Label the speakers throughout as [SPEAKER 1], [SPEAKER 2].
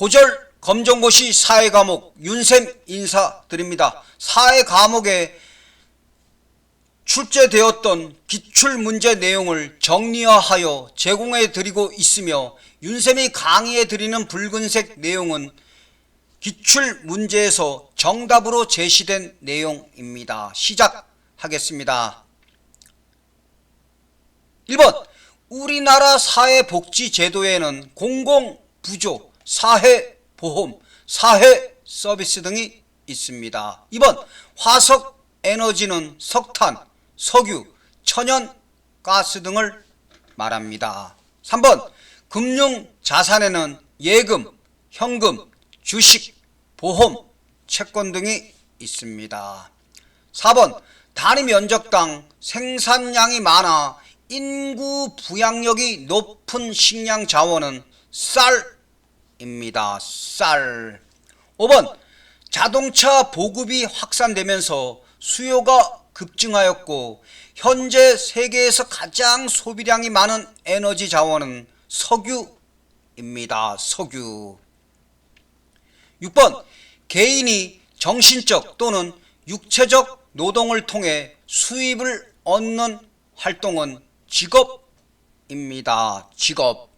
[SPEAKER 1] 고절 검정고시 사회 과목 윤쌤 인사드립니다. 사회 과목에 출제되었던 기출문제 내용을 정리화하여 제공해 드리고 있으며 윤쌤이 강의해 드리는 붉은색 내용은 기출문제에서 정답으로 제시된 내용입니다. 시작하겠습니다. 1번 우리나라 사회복지제도에는 공공부조, 사회보험, 사회서비스 등이 있습니다. 2번 화석에너지는 석탄, 석유, 천연가스 등을 말합니다. 3번 금융자산에는 예금, 현금, 주식, 보험, 채권 등이 있습니다. 4번 단위 면적당 생산량이 많아 인구 부양력이 높은 식량 자원은 쌀입니다. 쌀. 5번 자동차 보급이 확산되면서 수요가 급증하였고 현재 세계에서 가장 소비량이 많은 에너지 자원은 석유입니다. 석유. 6번 개인이 정신적 또는 육체적 노동을 통해 수입을 얻는 활동은 직업입니다. 직업.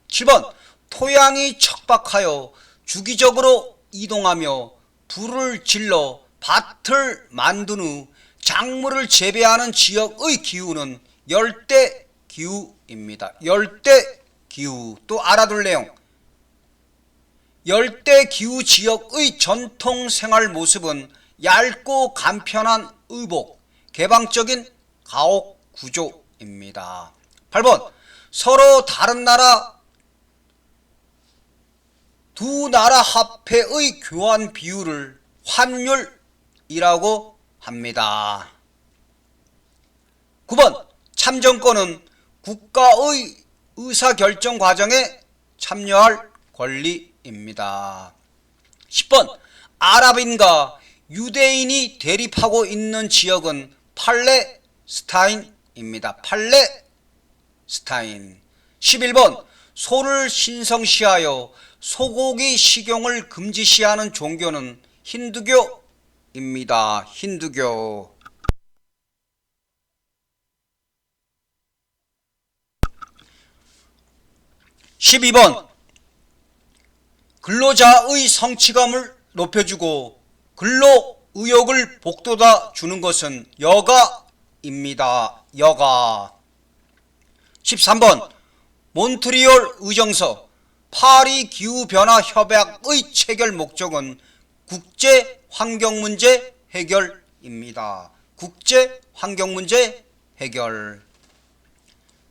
[SPEAKER 1] 7번 토양이 척박하여 주기적으로 이동하며 불을 질러 밭을 만든 후 작물을 재배하는 지역의 기후는 열대기후입니다. 열대기후. 또 알아둘 내용. 열대기후 지역의 전통 생활 모습은 얇고 간편한 의복, 개방적인 가옥 구조입니다. 8번 서로 다른 나라 두 나라 화폐의 교환 비율을 환율이라고 합니다. 9번 참정권은 국가의 의사결정 과정에 참여할 권리입니다. 10번 아랍인과 유대인이 대립하고 있는 지역은 팔레스타인입니다. 팔레스타인. 11번 소를 신성시하여 소고기 식용을 금지시하는 종교는 힌두교입니다. 힌두교. 12번 근로자의 성취감을 높여주고 근로의욕을 북돋아 주는 것은 여가입니다. 여가. 13번 몬트리올 의정서 파리 기후변화 협약의 체결 목적은 국제환경문제 해결입니다. 국제환경문제 해결.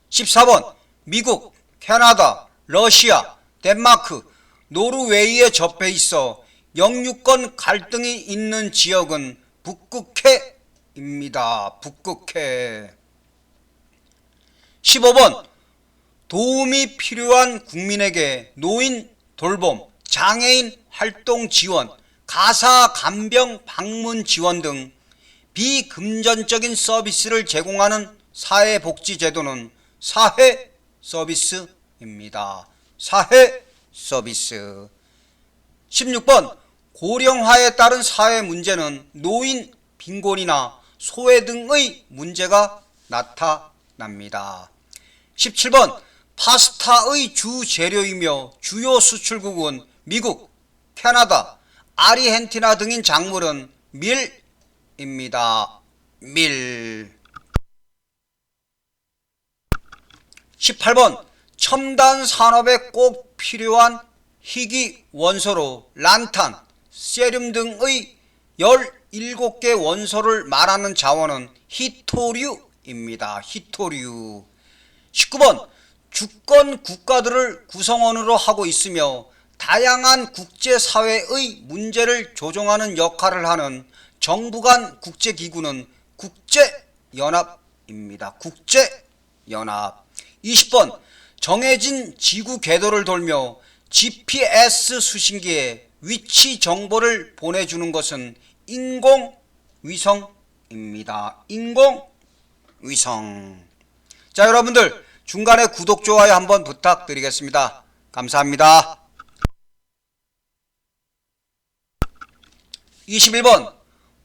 [SPEAKER 1] 14번 미국, 캐나다, 러시아, 덴마크, 노르웨이에 접해 있어 영유권 갈등이 있는 지역은 북극해입니다. 북극해. 15번 도움이 필요한 국민에게 노인 돌봄, 장애인 활동 지원, 가사 간병 방문 지원 등 비금전적인 서비스를 제공하는 사회복지제도는 사회서비스입니다. 사회서비스. 16번 고령화에 따른 사회 문제는 노인, 빈곤이나 소외 등의 문제가 나타납니다. 17번 파스타의 주 재료이며 주요 수출국은 미국, 캐나다, 아르헨티나 등인 작물은 밀입니다. 밀. 18번 첨단 산업에 꼭 필요한 희귀 원소로 란탄, 세륨 등의 17개 원소를 말하는 자원은 히토류입니다. 히토류. 19번 주권 국가들을 구성원으로 하고 있으며 다양한 국제사회의 문제를 조정하는 역할을 하는 정부 간 국제기구는 국제연합입니다. 국제연합. 20번 정해진 지구 궤도를 돌며 GPS 수신기에 위치 정보를 보내주는 것은 인공위성입니다. 인공위성. 자, 여러분들 중간에 구독, 좋아요 한번 부탁드리겠습니다. 감사합니다. 21번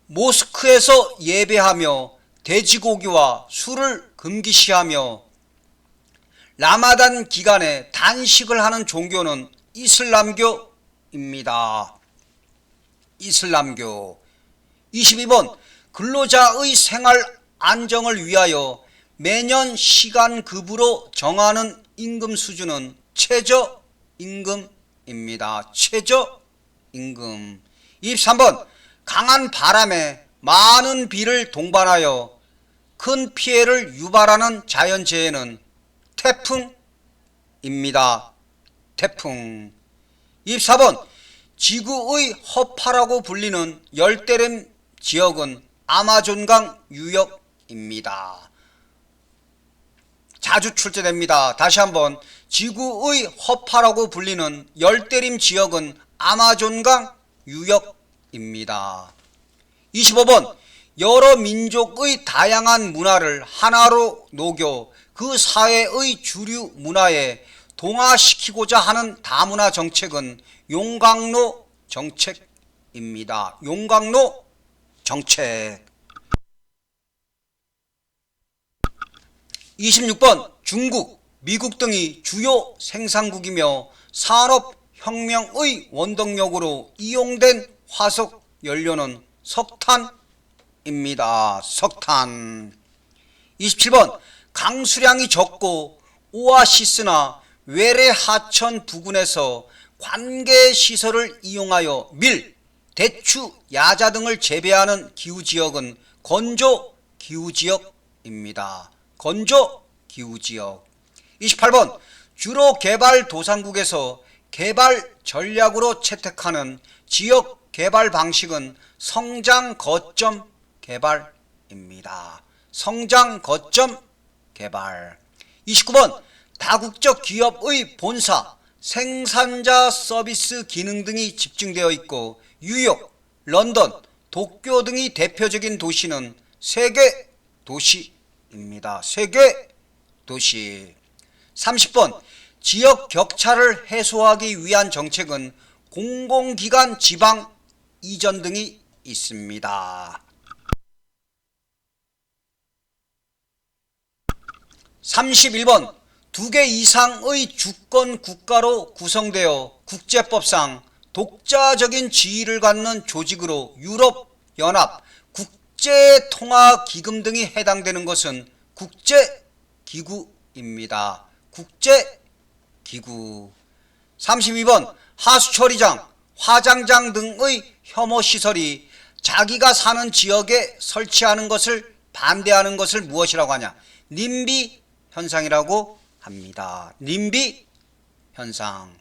[SPEAKER 1] 모스크에서 예배하며 돼지고기와 술을 금기시하며 라마단 기간에 단식을 하는 종교는 이슬람교입니다. 이슬람교. 22번 근로자의 생활 안정을 위하여 매년 시간급으로 정하는 임금 수준은 최저임금입니다. 최저임금. 23번 강한 바람에 많은 비를 동반하여 큰 피해를 유발하는 자연재해는 태풍입니다. 태풍. 24번 지구의 허파라고 불리는 열대림 지역은 아마존강 유역입니다. 자주 출제됩니다. 다시 한번 지구의 허파라고 불리는 열대림 지역은 아마존강 유역입니다. 25번 여러 민족의 다양한 문화를 하나로 녹여 그 사회의 주류 문화에 동화시키고자 하는 다문화 정책은 용광로 정책입니다. 용광로 정책. 26번 중국, 미국 등이 주요 생산국이며 산업혁명의 원동력으로 이용된 화석 연료는 석탄입니다. 석탄. 27번 강수량이 적고 오아시스나 외래 하천 부근에서 관계시설을 이용하여 밀, 대추, 야자 등을 재배하는 기후지역은 건조기후지역입니다. 건조기후지역. 28번 주로 개발도상국에서 개발 전략으로 채택하는 지역 개발 방식은 성장 거점 개발입니다. 성장 거점 개발. 29번 다국적 기업의 본사, 생산자 서비스 기능 등이 집중되어 있고 뉴욕, 런던, 도쿄 등이 대표적인 도시는 세계 도시입니다. 세계 도시. 30번 지역 격차를 해소하기 위한 정책은 공공기관 지방 이전 등이 있습니다. 31번 2개 이상의 주권 국가로 구성되어 국제법상 독자적인 지위를 갖는 조직으로 유럽연합, 국제통화기금 등이 해당되는 것은 국제기구입니다. 국제기구. 32번 하수처리장, 화장장 등의 혐오시설이 자기가 사는 지역에 설치하는 것을 반대하는 것을 무엇이라고 하냐? 님비 현상이라고 합니다. 님비 현상.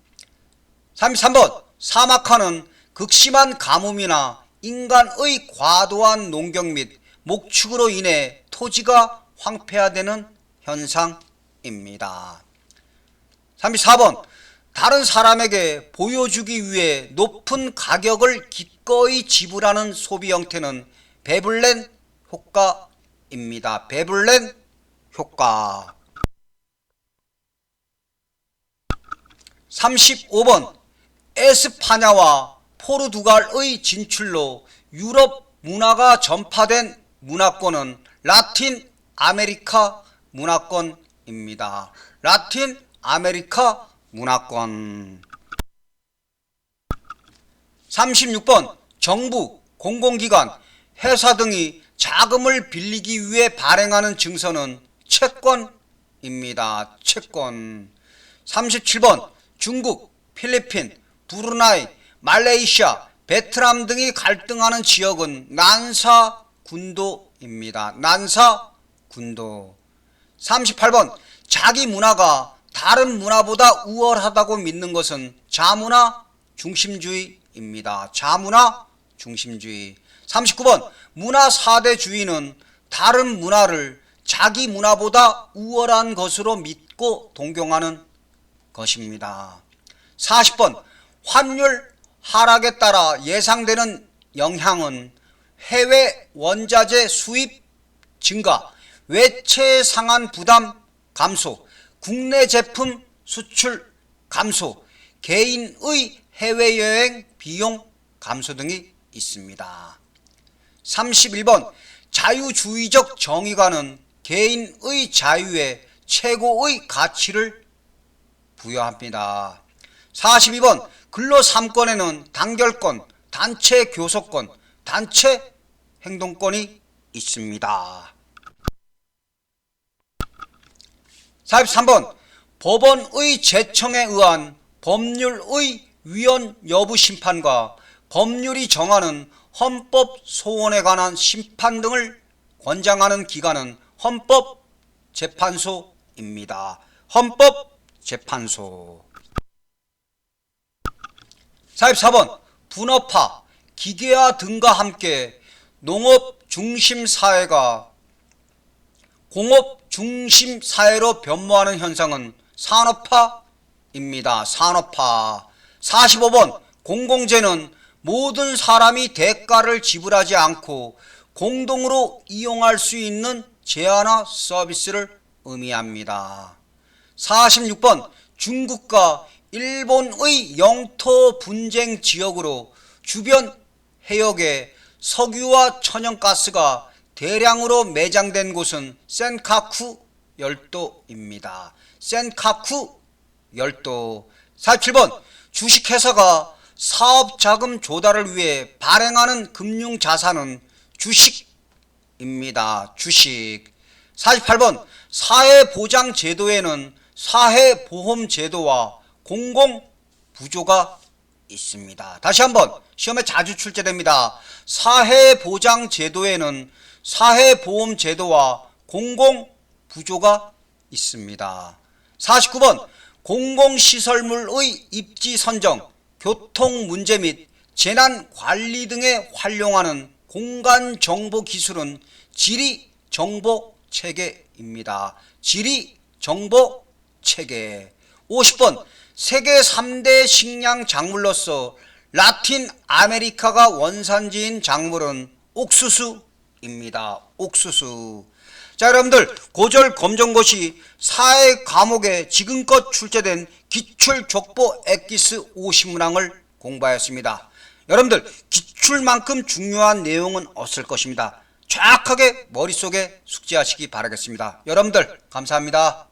[SPEAKER 1] 33번 사막화는 극심한 가뭄이나 인간의 과도한 농경 및 목축으로 인해 토지가 황폐화되는 현상입니다. 34번 다른 사람에게 보여주기 위해 높은 가격을 기꺼이 지불하는 소비 형태는 베블렌 효과입니다. 베블렌 효과. 35번 에스파냐와 포르투갈의 진출로 유럽 문화가 전파된 문화권은 라틴 아메리카 문화권입니다. 라틴 아메리카 문화권. 36번 정부, 공공기관, 회사 등이 자금을 빌리기 위해 발행하는 증서는 채권입니다. 채권. 37번 중국, 필리핀, 브루나이, 말레이시아, 베트남 등이 갈등하는 지역은 난사군도입니다. 난사군도. 38번 자기 문화가 다른 문화보다 우월하다고 믿는 것은 자문화 중심주의입니다. 자문화 중심주의. 39번 문화 4대주의는 다른 문화를 자기 문화보다 우월한 것으로 믿고 동경하는 것입니다. 40번 환율 하락에 따라 예상되는 영향은 해외 원자재 수입 증가, 외채 상환 부담 감소, 국내 제품 수출 감소, 개인의 해외여행 비용 감소 등이 있습니다. 31번 자유주의적 정의관은 개인의 자유에 최고의 가치를 부여합니다. 42번 근로 3권에는 단결권, 단체 교섭권, 단체 행동권이 있습니다. 43번 법원의 제청에 의한 법률의 위헌 여부 심판과 법률이 정하는 헌법 소원에 관한 심판 등을 권장하는 기관은 헌법재판소입니다. 헌법재판소. 44번 분업화, 기계화 등과 함께 농업 중심 사회가 공업 중심 사회로 변모하는 현상은 산업화입니다. 산업화. 45번 공공재는 모든 사람이 대가를 지불하지 않고 공동으로 이용할 수 있는 제한화 서비스를 의미합니다. 46번 중국과 일본의 영토 분쟁 지역으로 주변 해역에 석유와 천연가스가 대량으로 매장된 곳은 센카쿠 열도입니다. 센카쿠 열도. 47번 주식회사가 사업자금 조달을 위해 발행하는 금융자산은 주식입니다. 주식. 48번 사회보장제도에는 사회보험제도와 공공부조가 있습니다. 다시 한번 시험에 자주 출제됩니다. 사회보장제도에는 사회보험제도와 공공부조가 있습니다. 49번 공공시설물의 입지 선정, 교통문제 및 재난관리 등에 활용하는 공간정보기술은 지리정보체계입니다. 지리정보체계. 50번 세계 3대 식량 작물로서 라틴 아메리카가 원산지인 작물은 옥수수입니다. 옥수수. 자, 여러분들 고졸 검정고시 사회 과목에 지금껏 출제된 기출족보 엑기스 50문항을 공부하였습니다. 여러분들 기출만큼 중요한 내용은 없을 것입니다. 정확하게 머릿속에 숙지하시기 바라겠습니다. 여러분들 감사합니다.